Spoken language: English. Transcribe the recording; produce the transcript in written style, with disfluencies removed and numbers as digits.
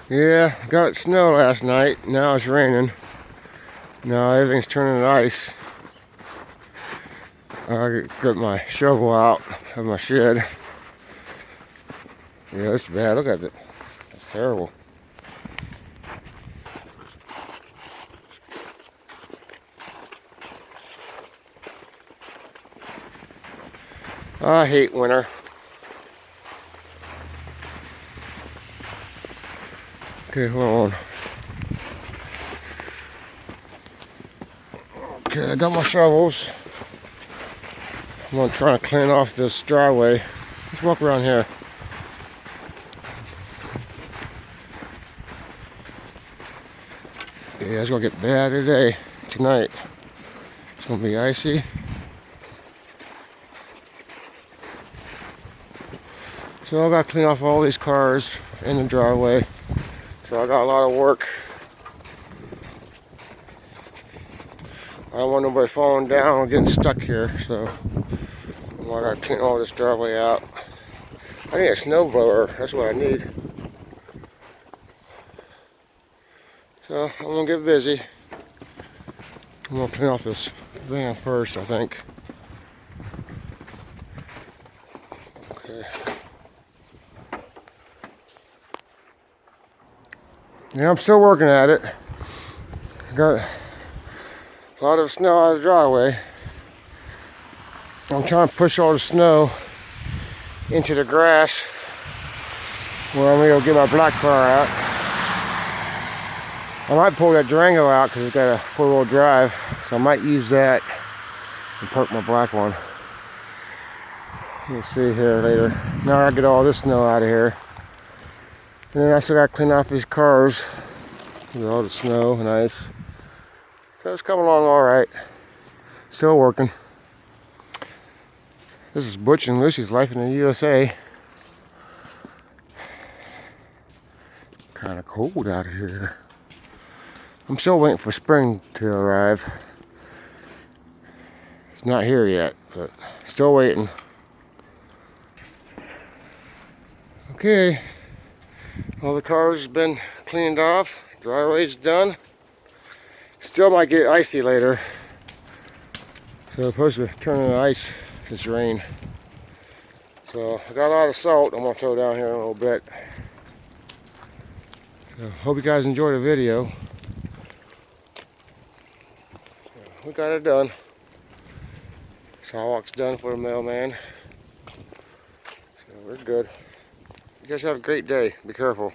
Yeah, got snow last night. Now it's raining. Now everything's turning to ice. I got my shovel out of my shed. Yeah, it's bad. Look at it. That's terrible. I hate winter. Okay, hold on. Okay, I got my shovels. I'm gonna try to clean off this driveway. Let's walk around here. Yeah, it's gonna get bad today, tonight. It's gonna be icy. So I gotta clean off all these cars in the driveway. So I got a lot of work. I don't want nobody falling down or getting stuck here, so I gotta clean all this driveway out. I need a snow blower, that's what I need. So I'm gonna get busy. I'm gonna clean off this van first, I think. Okay. Yeah, I'm still working at it. Got a lot of snow out of the driveway. I'm trying to push all the snow into the grass where I'm gonna get my black car out. I might pull that Durango out because it's got a four-wheel drive, so I might use that and park my black one. We'll see here later. Now I get all this snow out of here. And then I still gotta clean off these cars with all the snow and ice. So it's coming along all right. Still working. This is Butch and Lucy's Life in the USA. Kind of cold out here. I'm still waiting for spring to arrive. It's not here yet, but still waiting. Okay, all the cars have been cleaned off. Driveway's done. Still might get icy later. So it's supposed to turn into ice this rain. So I got a lot of salt I'm gonna throw down here in a little bit. So hope you guys enjoyed the video. So we got it done. Sidewalk's done for the mailman. So we're good. You guys have a great day. Be careful.